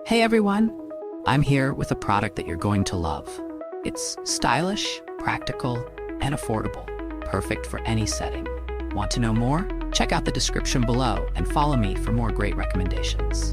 Hey everyone! I'm here with a product that you're going to love. It's stylish, practical, and affordable, perfect for any setting. Want to know more? Check out the description below and follow me for more great recommendations.